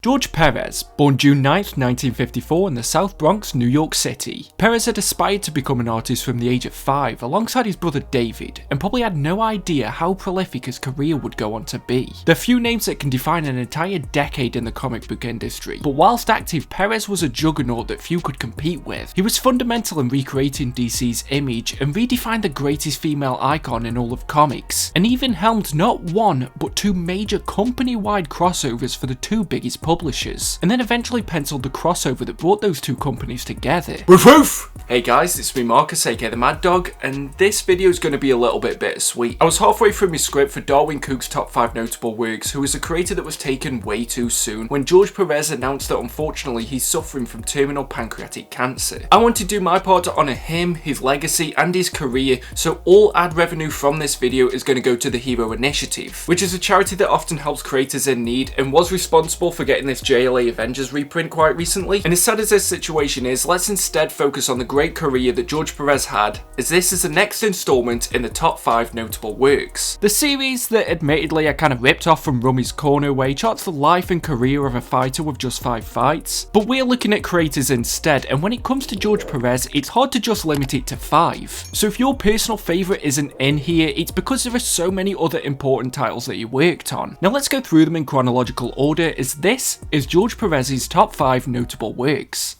George Perez, born June 9th, 1954 in the South Bronx, New York City. Perez had aspired to become an artist from the age of 5 alongside his brother David, and probably had no idea how prolific his career would go on to be. There are few names that can define an entire decade in the comic book industry, but whilst active, Perez was a juggernaut that few could compete with. He was fundamental in recreating DC's image and redefined the greatest female icon in all of comics, and even helmed not one, but two major company-wide crossovers for the two biggest publishers, and then eventually penciled the crossover that brought those two companies together. Woof woof! Hey guys, it's me Marcus, aka the Mad Dog, and this video is going to be a little bit bittersweet. I was halfway through my script for Darwin Cook's top 5 notable works, who is a creator that was taken way too soon, when George Perez announced that unfortunately he's suffering from terminal pancreatic cancer. I want to do my part to honour him, his legacy, and his career, so all ad revenue from this video is going to go to the Hero Initiative, which is a charity that often helps creators in need, and was responsible for getting this JLA Avengers reprint quite recently. And as sad as this situation is, let's instead focus on the great career that George Perez had, as this is the next installment in the top 5 notable works. The series that admittedly I kind of ripped off from Rummy's Corner, where he charts the life and career of a fighter with just 5 fights, but we're looking at creators instead, and when it comes to George Perez, it's hard to just limit it to 5. So if your personal favourite isn't in here, it's because there are so many other important titles that he worked on. Now let's go through them in chronological order, as this is George Perez's top 5 notable works.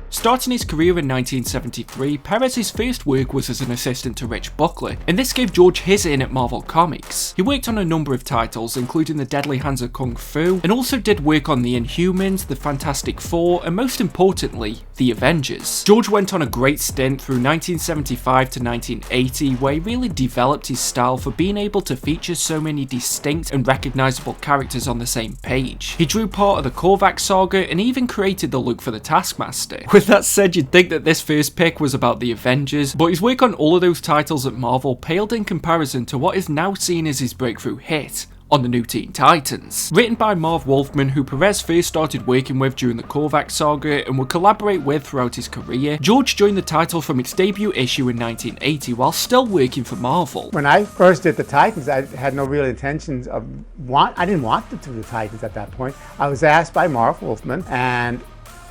Starting his career in 1973, Perez's first work was as an assistant to Rich Buckler, and this gave George his in at Marvel Comics. He worked on a number of titles, including The Deadly Hands of Kung Fu, and also did work on The Inhumans, The Fantastic Four, and most importantly, The Avengers. George went on a great stint through 1975 to 1980, where he really developed his style for being able to feature so many distinct and recognisable characters on the same page. He drew part of the Korvac saga, and even created the look for the Taskmaster. With that said, you'd think that this first pick was about the Avengers, but his work on all of those titles at Marvel paled in comparison to what is now seen as his breakthrough hit on the New Teen Titans. Written by Marv Wolfman, who Perez first started working with during the Korvac saga and would collaborate with throughout his career, George joined the title from its debut issue in 1980 while still working for Marvel. When I first did the Titans, I had no real intentions of I didn't want to do the Titans at that point. I was asked by Marv Wolfman, and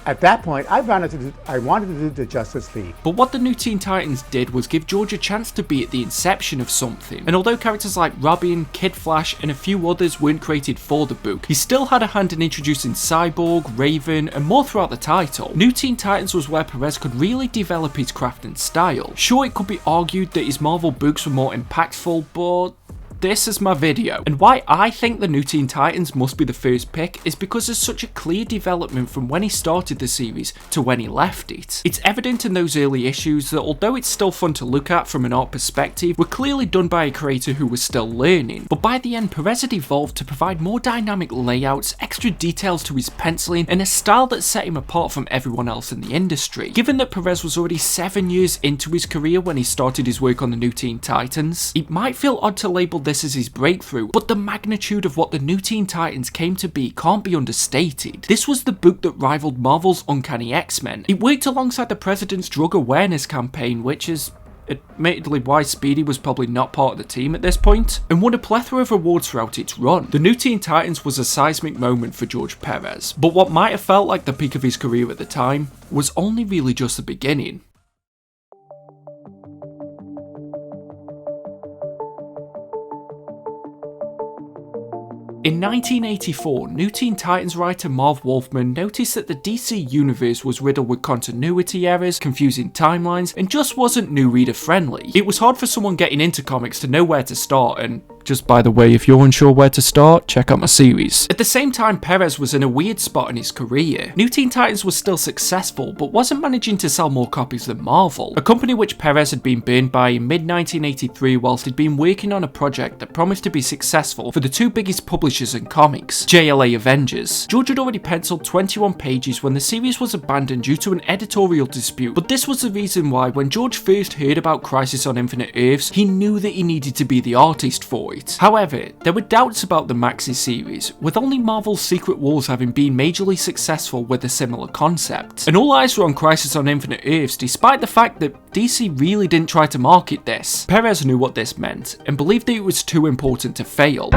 at that point, I wanted to do the Justice League. But what the New Teen Titans did was give George a chance to be at the inception of something. And although characters like Robin, Kid Flash, and a few others weren't created for the book, he still had a hand in introducing Cyborg, Raven, and more throughout the title. New Teen Titans was where Perez could really develop his craft and style. Sure, it could be argued that his Marvel books were more impactful, but this is my video. And why I think the New Teen Titans must be the first pick is because there's such a clear development from when he started the series to when he left it. It's evident in those early issues that although it's still fun to look at from an art perspective, were clearly done by a creator who was still learning. But by the end, Perez had evolved to provide more dynamic layouts, extra details to his penciling, and a style that set him apart from everyone else in the industry. Given that Perez was already 7 years into his career when he started his work on the New Teen Titans, it might feel odd to label this as his breakthrough, but the magnitude of what the New Teen Titans came to be can't be understated. This was the book that rivaled Marvel's Uncanny X-Men. It worked alongside the President's drug awareness campaign, which is admittedly why Speedy was probably not part of the team at this point, and won a plethora of awards throughout its run. The New Teen Titans was a seismic moment for George Perez, but what might have felt like the peak of his career at the time was only really just the beginning. In 1984, New Teen Titans writer Marv Wolfman noticed that the DC universe was riddled with continuity errors, confusing timelines, and just wasn't new reader friendly. It was hard for someone getting into comics to know where to start, and just by the way, if you're unsure where to start, check out my series. At the same time, Perez was in a weird spot in his career. New Teen Titans was still successful, but wasn't managing to sell more copies than Marvel, a company which Perez had been burned by in mid-1983 whilst he'd been working on a project that promised to be successful for the two biggest publishers in comics, JLA Avengers. George had already penciled 21 pages when the series was abandoned due to an editorial dispute, but this was the reason why when George first heard about Crisis on Infinite Earths, he knew that he needed to be the artist for it. it. However, there were doubts about the Maxi series, with only Marvel's Secret Wars having been majorly successful with a similar concept. And all eyes were on Crisis on Infinite Earths despite the fact that DC really didn't try to market this. Perez knew what this meant, and believed that it was too important to fail.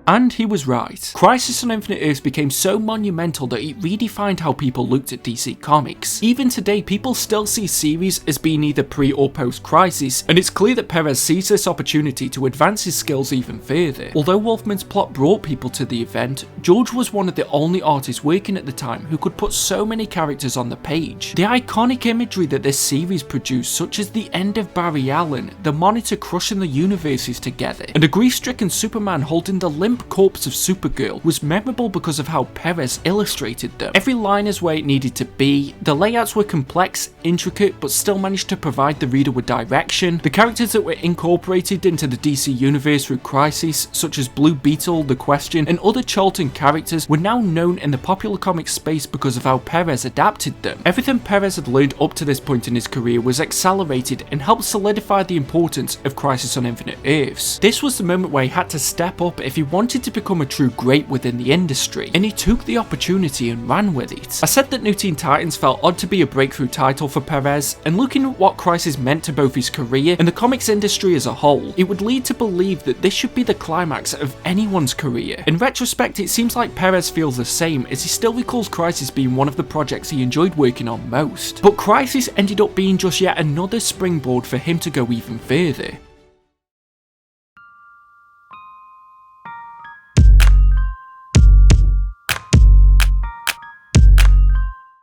And he was right. Crisis on Infinite Earths became so monumental that it redefined how people looked at DC Comics. Even today, people still see series as being either pre or post Crisis, and it's clear that Perez sees this opportunity to advance his skills even further. Although Wolfman's plot brought people to the event, George was one of the only artists working at the time who could put so many characters on the page. The iconic imagery that this series produced, such as the end of Barry Allen, the Monitor crushing the universes together, and a grief-stricken Superman holding the limp corpse of Supergirl, was memorable because of how Perez illustrated them. Every line is where it needed to be, the layouts were complex, intricate, but still managed to provide the reader with direction. The characters that were incorporated into the DC universe through Crisis, such as Blue Beetle, The Question, and other Charlton characters, were now known in the popular comic space because of how Perez adapted them. Everything Perez had learned up to this point in his career was accelerated and helped solidify the importance of Crisis on Infinite Earths. This was the moment where he had to step up if he wanted to become a true great within the industry, and he took the opportunity and ran with it. I said that New Teen Titans felt odd to be a breakthrough title for Perez, and looking at what Crisis meant to both his career and the comics industry as a whole, it would lead to believe that this should be the climax of anyone's career. In retrospect, it seems like Perez feels the same, as he still recalls Crisis being one of the projects he enjoyed working on most. But Crisis ended up being just yet another springboard for him to go even further.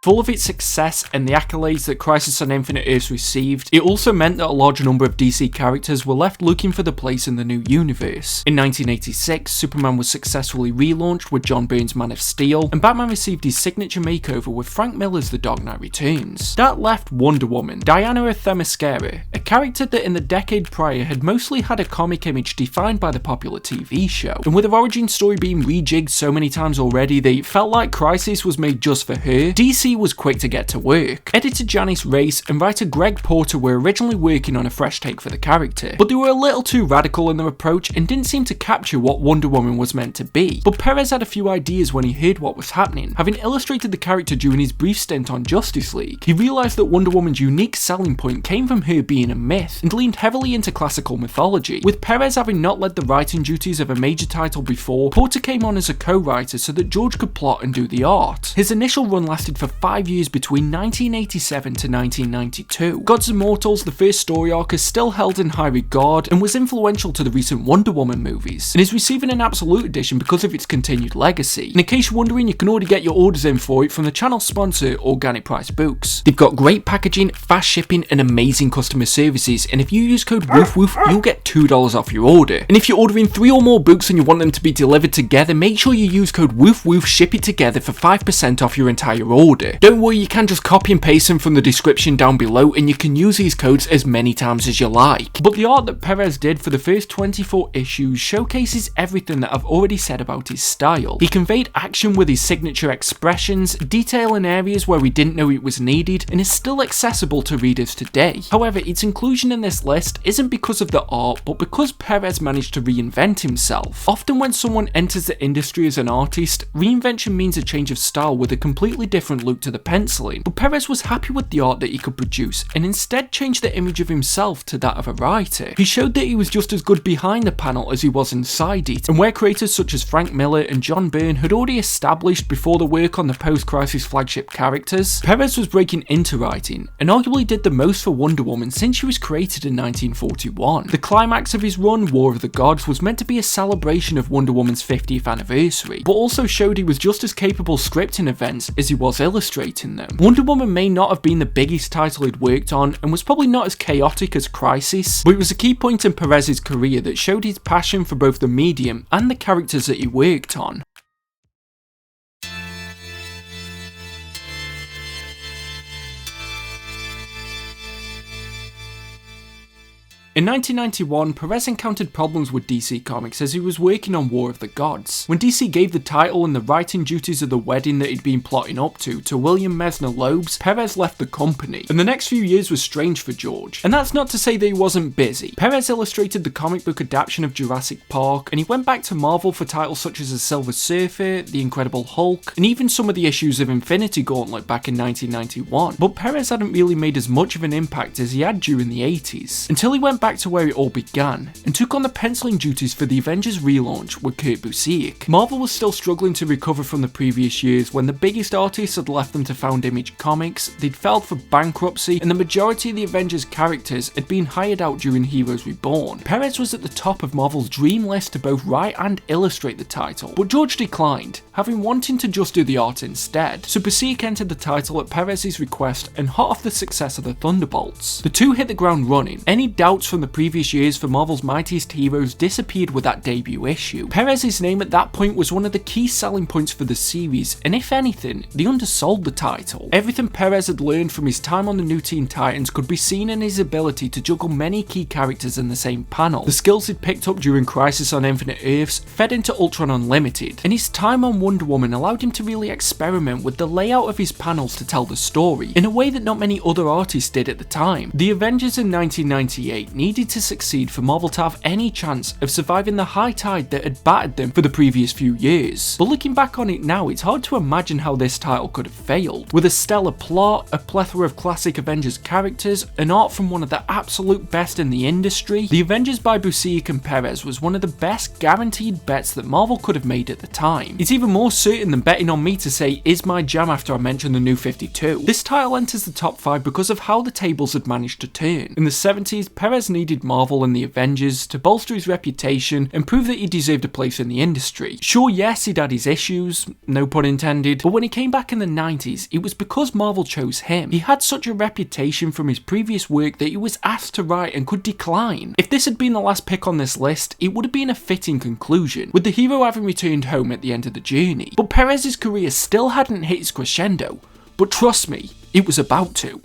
Full of its success and the accolades that Crisis on Infinite Earths received, it also meant that a large number of DC characters were left looking for the place in the new universe. In 1986, Superman was successfully relaunched with John Byrne's Man of Steel, and Batman received his signature makeover with Frank Miller's The Dark Knight Returns. That left Wonder Woman, Diana of Themyscira, a character that in the decade prior had mostly had a comic image defined by the popular TV show, and with her origin story being rejigged so many times already that it felt like Crisis was made just for her, DC was quick to get to work. Editor Janice Race and writer Greg Porter were originally working on a fresh take for the character, but they were a little too radical in their approach and didn't seem to capture what Wonder Woman was meant to be. But Perez had a few ideas when he heard what was happening. Having illustrated the character during his brief stint on Justice League, he realised that Wonder Woman's unique selling point came from her being a myth, and leaned heavily into classical mythology. With Perez having not led the writing duties of a major title before, Porter came on as a co-writer so that George could plot and do the art. His initial run lasted for 5 years between 1987 to 1992. Gods and Mortals, the first story arc, is still held in high regard and was influential to the recent Wonder Woman movies, and is receiving an absolute edition because of its continued legacy. And in case you're wondering, you can already get your orders in for it from the channel sponsor, Organic Price Books. They've got great packaging, fast shipping, and amazing customer services, and if you use code WOOFWOOF, you'll get $2 off your order. And if you're ordering 3 or more books and you want them to be delivered together, make sure you use code WOOFWOOF, ship it together for 5% off your entire order. Don't worry, you can just copy and paste them from the description down below, and you can use these codes as many times as you like. But the art that Perez did for the first 24 issues showcases everything that I've already said about his style. He conveyed action with his signature expressions, detail in areas where we didn't know it was needed, and is still accessible to readers today. However, its inclusion in this list isn't because of the art, but because Perez managed to reinvent himself. Often when someone enters the industry as an artist, reinvention means a change of style with a completely different look to the penciling, but Perez was happy with the art that he could produce and instead changed the image of himself to that of a writer. He showed that he was just as good behind the panel as he was inside it, and where creators such as Frank Miller and John Byrne had already established before the work on the post-Crisis flagship characters, Perez was breaking into writing, and arguably did the most for Wonder Woman since she was created in 1941. The climax of his run, War of the Gods, was meant to be a celebration of Wonder Woman's 50th anniversary, but also showed he was just as capable scripting events as he was illustrating them. Wonder Woman may not have been the biggest title he'd worked on, and was probably not as chaotic as Crisis, but it was a key point in Perez's career that showed his passion for both the medium and the characters that he worked on. In 1991, Perez encountered problems with DC Comics as he was working on War of the Gods. When DC gave the title and the writing duties of the wedding that he'd been plotting up to William Messner Loebs, Perez left the company, and the next few years was strange for George. And that's not to say that he wasn't busy. Perez illustrated the comic book adaptation of Jurassic Park, and he went back to Marvel for titles such as The Silver Surfer, The Incredible Hulk, and even some of the issues of Infinity Gauntlet back in 1991. But Perez hadn't really made as much of an impact as he had during the 80s, until he went back to where it all began, and took on the penciling duties for the Avengers relaunch with Kurt Busiek. Marvel was still struggling to recover from the previous years when the biggest artists had left them to found Image Comics, they'd filed for bankruptcy, and the majority of the Avengers characters had been hired out during Heroes Reborn. Perez was at the top of Marvel's dream list to both write and illustrate the title, but George declined, having wanting to just do the art instead, so Busiek entered the title at Perez's request and hot off the success of the Thunderbolts. The two hit the ground running. Any doubts from the previous years for Marvel's mightiest heroes disappeared with that debut issue. Perez's name at that point was one of the key selling points for the series, and if anything, they undersold the title. Everything Perez had learned from his time on the New Teen Titans could be seen in his ability to juggle many key characters in the same panel. The skills he'd picked up during Crisis on Infinite Earths fed into Ultron Unlimited, and his time on Wonder Woman allowed him to really experiment with the layout of his panels to tell the story, in a way that not many other artists did at the time. The Avengers in 1998 needed to succeed for Marvel to have any chance of surviving the high tide that had battered them for the previous few years. But looking back on it now, it's hard to imagine how this title could have failed. With a stellar plot, a plethora of classic Avengers characters, and art from one of the absolute best in the industry, the Avengers by Busiek and Perez was one of the best guaranteed bets that Marvel could have made at the time. It's even more certain than betting on me to say is my jam after I mention the New 52. This title enters the top 5 because of how the tables had managed to turn. In the 70s, Perez needed Marvel and the Avengers to bolster his reputation and prove that he deserved a place in the industry. Sure, yes, he'd had his issues, no pun intended, but when he came back in the 90s, it was because Marvel chose him. He had such a reputation from his previous work that he was asked to write and could decline. If this had been the last pick on this list, it would have been a fitting conclusion, with the hero having returned home at the end of the journey. But Perez's career still hadn't hit its crescendo, but trust me, it was about to.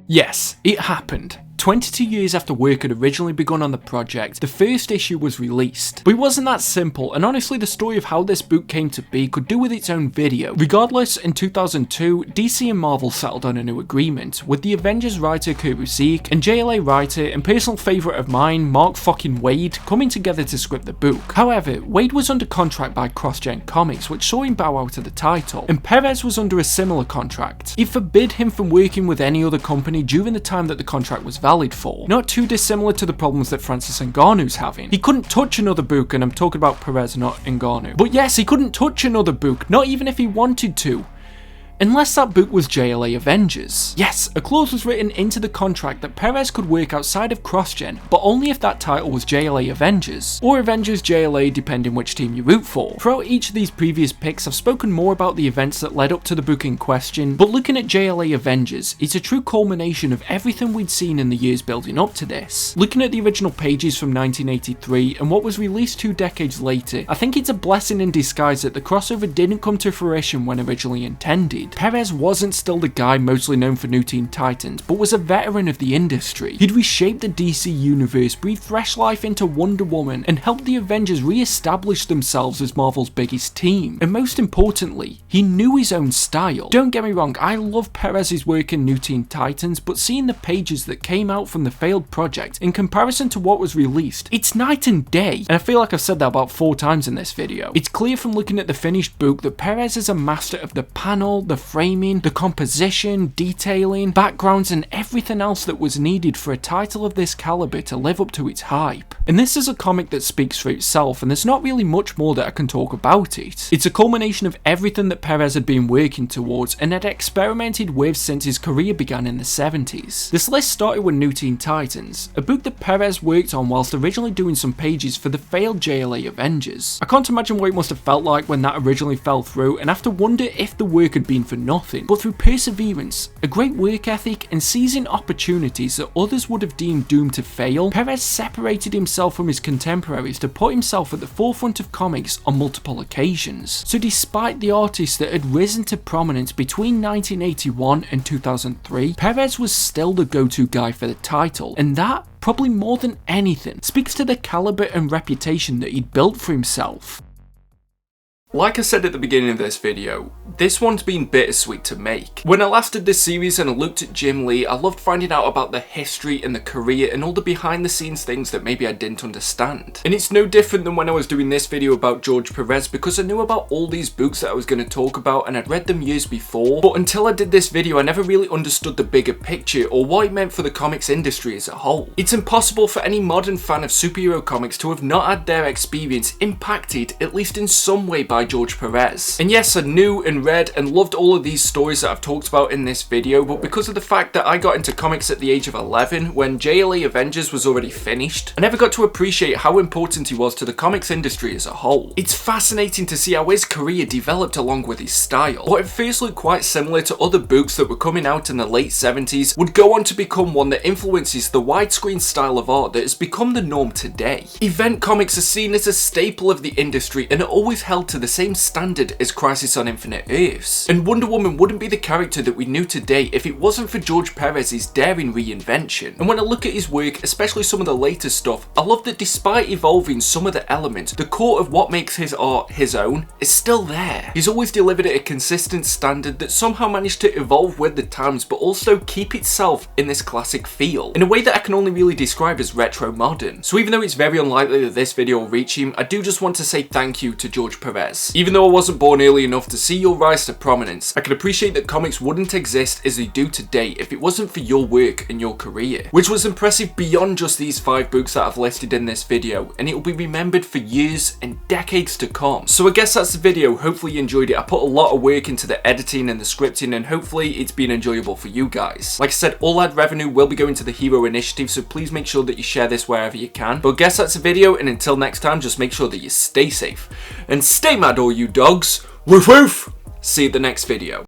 Yes, it happened. 22 years after work had originally begun on the project, the first issue was released. But it wasn't that simple, and honestly the story of how this book came to be could do with its own video. Regardless, in 2002, DC and Marvel settled on a new agreement, with the Avengers writer Kurt Busiek and JLA writer and personal favourite of mine, Mark fucking Waid, coming together to script the book. However, Waid was under contract by CrossGen Comics, which saw him bow out of the title, and Perez was under a similar contract. It forbid him from working with any other company during the time that the contract was valid for. Not too dissimilar to the problems that Francis Ngannou's having. He couldn't touch another book, and I'm talking about Perez, not Ngannou. But yes, he couldn't touch another book, not even if he wanted to. Unless that book was JLA Avengers. Yes, a clause was written into the contract that Perez could work outside of CrossGen, but only if that title was JLA Avengers, or Avengers JLA depending which team you root for. Throughout each of these previous picks, I've spoken more about the events that led up to the book in question, but looking at JLA Avengers, it's a true culmination of everything we'd seen in the years building up to this. Looking at the original pages from 1983 and what was released 2 decades later, I think it's a blessing in disguise that the crossover didn't come to fruition when originally intended. Perez wasn't still the guy mostly known for New Teen Titans, but was a veteran of the industry. He'd reshaped the DC universe, breathed fresh life into Wonder Woman, and helped the Avengers re-establish themselves as Marvel's biggest team. And most importantly, he knew his own style. Don't get me wrong, I love Perez's work in New Teen Titans, but seeing the pages that came out from the failed project in comparison to what was released, it's night and day. And I feel like I've said that about 4 times in this video. It's clear from looking at the finished book that Perez is a master of the panel, the framing, the composition, detailing, backgrounds, and everything else that was needed for a title of this caliber to live up to its hype. And this is a comic that speaks for itself, and there's not really much more that I can talk about it. It's a culmination of everything that Perez had been working towards and had experimented with since his career began in the 70s. This list started with New Teen Titans, a book that Perez worked on whilst originally doing some pages for the failed JLA Avengers. I can't imagine what it must have felt like when that originally fell through, and have to wonder if the work had been been for nothing, but through perseverance, a great work ethic, and seizing opportunities that others would have deemed doomed to fail, Perez separated himself from his contemporaries to put himself at the forefront of comics on multiple occasions. So despite the artists that had risen to prominence between 1981 and 2003, Perez was still the go-to guy for the title, and that, probably more than anything, speaks to the caliber and reputation that he'd built for himself. Like I said at the beginning of this video, this one's been bittersweet to make. When I last did this series and I looked at Jim Lee, I loved finding out about the history and the career and all the behind the scenes things that maybe I didn't understand. And it's no different than when I was doing this video about George Perez, because I knew about all these books that I was going to talk about and I'd read them years before, but until I did this video I never really understood the bigger picture or what it meant for the comics industry as a whole. It's impossible for any modern fan of superhero comics to have not had their experience impacted, at least in some way, by George Perez. And yes, I knew and read and loved all of these stories that I've talked about in this video, but because of the fact that I got into comics at the age of 11 when JLA Avengers was already finished, I never got to appreciate how important he was to the comics industry as a whole. It's fascinating to see how his career developed along with his style. What at first looked quite similar to other books that were coming out in the late 70s would go on to become one that influences the widescreen style of art that has become the norm today. Event comics are seen as a staple of the industry and are always held to the same standard as Crisis on Infinite Earths. And Wonder Woman wouldn't be the character that we knew today if it wasn't for George Perez's daring reinvention. And when I look at his work, especially some of the later stuff, I love that despite evolving some of the elements, the core of what makes his art his own is still there. He's always delivered at a consistent standard that somehow managed to evolve with the times but also keep itself in this classic feel, in a way that I can only really describe as retro modern. So even though it's very unlikely that this video will reach him, I do just want to say thank you to George Perez. Even though I wasn't born early enough to see your rise to prominence, I can appreciate that comics wouldn't exist as they do today if it wasn't for your work and your career, which was impressive beyond just these 5 books that I've listed in this video, and it will be remembered for years and decades to come. So I guess that's the video. Hopefully you enjoyed it. I put a lot of work into the editing and the scripting, and hopefully it's been enjoyable for you guys. Like I said, all ad revenue will be going to the Hero Initiative, so please make sure that you share this wherever you can. But I guess that's the video, and until next time, just make sure that you stay safe and stay mad, all you dogs. Woof woof! See you at the next video.